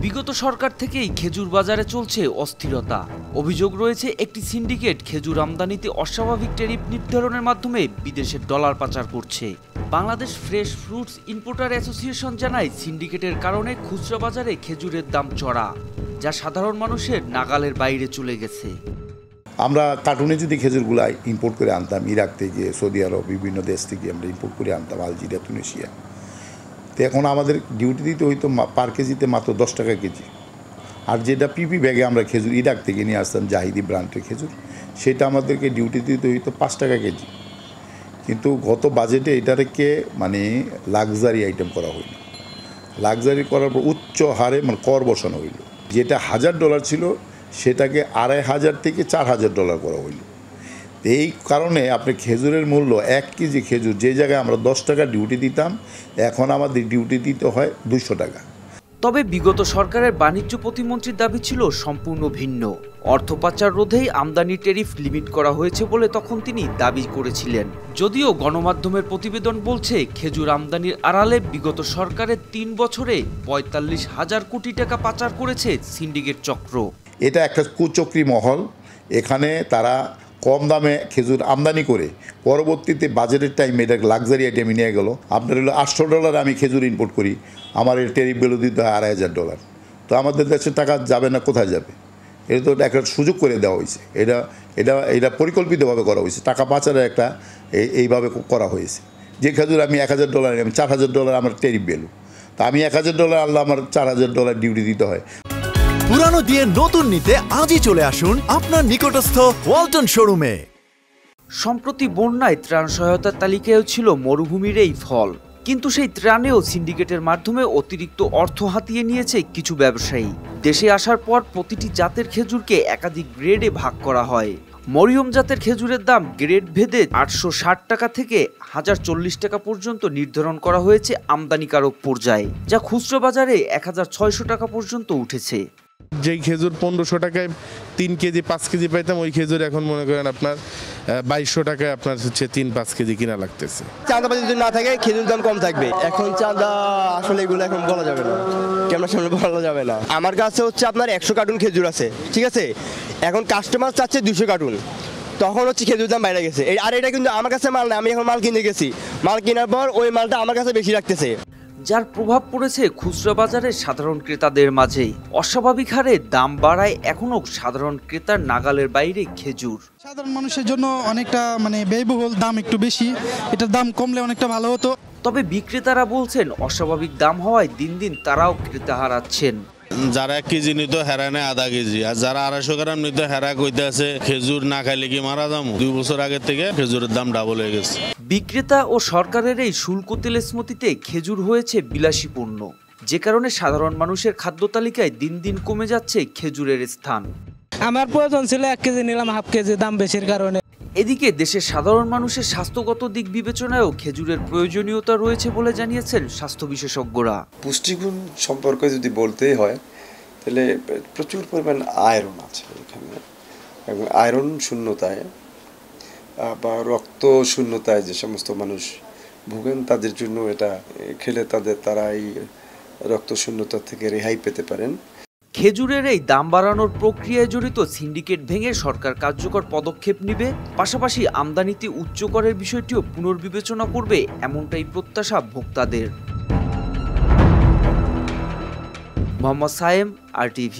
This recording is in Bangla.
বিগত সরকার থেকেই খেজুর বাজারে চলছে অস্থিরতা। অভিযোগ রয়েছে একটি সিন্ডিকেট খেজুর আমদানিতে অস্বাভাবিক ট্যারিফ নির্ধারণের মাধ্যমে বিদেশে ডলার পাচার করছে। Bangladesh fresh fruits importer association জানায়, সিন্ডিকেটের কারণে খুচরা বাজারে খেজুরের দাম চড়া, যা সাধারণ মানুষের নাগালের বাইরে চলে গেছে। আমরা কার্টুনে যদি খেজুরগুলো ইম্পোর্ট করে আনতাম, ইরাক থেকে, সৌদি আরব, বিভিন্ন দেশ থেকে আমরা ইম্পোর্ট করে আনতাম, আলজেরিয়া, তুনিসিয়া, তো এখন আমাদের ডিউটি দিতে হইতো পার কেজিতে মাত্র 10 টাকা কেজি। আর যেটা পিপি ব্যাগে আমরা খেজুর ইরাক থেকে নিয়ে আসতাম, জাহিদি ব্র্যান্ডের খেজুর, সেটা আমাদেরকে ডিউটি দিতে হইতো 5 টাকা কেজি। কিন্তু গত বাজেটে এটাকে লাক্সারি আইটেম করা হইল। লাক্সারি করার পর উচ্চ হারে কর বসানো হইল। যেটা $1000 ছিল সেটাকে $2500 থেকে $4000 করা হইল। এই কারণে আপনি খেজুরের মূল্য 1 কেজি খেজুর যে জায়গায় আমরা 10 টাকা ডিউটি দিতাম, এখন আমাদের ডিউটি দিতে হয় 200 টাকা। তবে বিগত সরকারের বাণিজ্য প্রতিমন্ত্রীর দাবি ছিল সম্পূর্ণ ভিন্ন। অর্থ পাচার রোধেই আমদানি ট্যারিফ লিমিট করা হয়েছে বলে তখন তিনি দাবি করেছিলেন। যদিও গণমাধ্যমের প্রতিবেদন বলছে, খেজুর আমদানির আড়ালে বিগত সরকারের 3 বছরে 45,000 কোটি টাকা পাচার করেছে সিন্ডিকেট চক্র। এটা একটা কুচক্রী মহল। এখানে তারা কম দামে খেজুর আমদানি করে পরবর্তীতে বাজেটের টাইমে এটা লাক্সারি আইটেমে নিয়ে গেল। আপনার হলো $800 আমি খেজুর ইম্পোর্ট করি, আমার এর ট্যারিফ ভ্যালু দিতে হয় $2500। তো আমাদের দেশের টাকা যাবে না, কোথায় যাবে? এটা তো একটা সুযোগ করে দেওয়া হয়েছে। এটা পরিকল্পিতভাবে করা হয়েছে। টাকা পাচারের একটা এইভাবে করা হয়েছে। যে খেজুর আমি $1000, আমি $4000 আমার ট্যারিফ ভ্যালু, তা আমি $1000 আনলে আমার $4000 ডিউটি দিতে হয়। পুরানো দিয়ে নতুন নিতে আজই চলে আসুন আপনার নিকটস্থ ওয়ালটন শোরুমে। সম্প্রতি বন্যায় ত্রাণ সহায়তার তালিকায়ও ছিল মরুভূমির এই ফল, কিন্তু সেই ত্রাণেও সিন্ডিকেটের মাধ্যমে অতিরিক্ত অর্থ হাতিয়ে নিয়েছে কিছু ব্যবসায়ী। দেশে আসার পর প্রতিটি জাতের খেজুরকে একাধিক গ্রেডে ভাগ করা হয়। মরিয়ম জাতের খেজুরের দাম গ্রেড ভেদে 860 টাকা থেকে 1040 টাকা পর্যন্ত নির্ধারণ করা হয়েছে আমদানিকারক পর্যায়ে, যা খুচরা বাজারে 1600 টাকা পর্যন্ত উঠেছে। যেই খেজুর 1500 টাকায় 3 কেজি 5 কেজি পাইতাম, ওই খেজুর এখন মনে করেন আপনার 2200 টাকায় আপনার হচ্ছে 3-5 কেজি কিনা লাগতেছে। চাঁদাবাজি যদি না থাকে খেজুর দাম কম থাকবে। এখন চাঁদা আসলে এগুলো এখন বলা যাবে না, ক্যামেরার সামনে বলা যাবে না। আমার কাছে হচ্ছে আপনার 100 কার্টুন খেজুর আছে, ঠিক আছে? এখন কাস্টমার চাচ্ছে 200 কার্টুন, তখন হচ্ছে খেজুর দাম বাইরে গেছে। আর এটা কিন্তু আমার কাছে মাল না, আমি এখন মাল কিনে গেছি, মাল কেনার পর ওই মালটা আমার কাছে বেশি রাখতেছে, যার প্রভাব পড়েছে খুচরা বাজারে সাধারণ ক্রেতাদের মাঝে। অস্বাভাবিক হারে দাম বাড়ায় এখনো সাধারণ ক্রেতার নাগালের বাইরে খেজুর। সাধারণ মানুষের জন্য অনেকটা ব্যয়বহুল, দাম একটু বেশি, এটার দাম কমলে অনেকটা ভালো হতো। তবে বিক্রেতারা বলছেন, অস্বাভাবিক দাম হওয়ায় দিন দিন তারাও ক্রেতা হারাচ্ছেন। যারা 1 কেজি নিত হেরায় নেয় আধা কেজি, আর যারা 250 গ্রাম নিত হেরা কইতে আছে খেজুর না খাইলে কি মারা যাম। 2 বছর আগের থেকে খেজুরের দাম ডাবল হয়ে গেছে। বিক্রেতা ও সরকারের এই শুল্ক তেলস্মতিতে খেজুর হয়েছে বিলাসী পণ্য, যে কারণে সাধারণ মানুষের খাদ্য তালিকায় দিন দিন কমে যাচ্ছে খেজুরের স্থান। আমার প্রয়োজন ছিল 1 কেজি, নিলাম হাফ কেজি, দাম বেশির কারণে। এদিকে দেশের সাধারণ মানুষের স্বাস্থ্যগত দিক বিবেচনায়ও খেজুরের প্রয়োজনীয়তা রয়েছে বলে জানিয়েছেন স্বাস্থ্য বিশেষজ্ঞরা। পুষ্টিগুণ সম্পর্কে যদি বলতেই হয়, তাহলে প্রচুর পরিমাণ আয়রন আছে এখানে, এবং আয়রন শূন্যতায় বা রক্ত শূন্যতায় যে সমস্ত মানুষ ভোগেন, তাদের জন্য এটা খেলে তারা এই রক্ত শূন্যতা থেকে রেহাই পেতে পারেন। খেজুরের এই দাম বাড়ানোর প্রক্রিয়ায় জড়িত সিন্ডিকেট ভেঙে সরকার কার্যকর পদক্ষেপ নেবে, পাশাপাশি আমদানিতে উচ্চ করের বিষয়টিও পুনর্বিবেচনা করবে, এমনটাই প্রত্যাশা ভোক্তাদের। মোহাম্মদ সায়েম, RTV।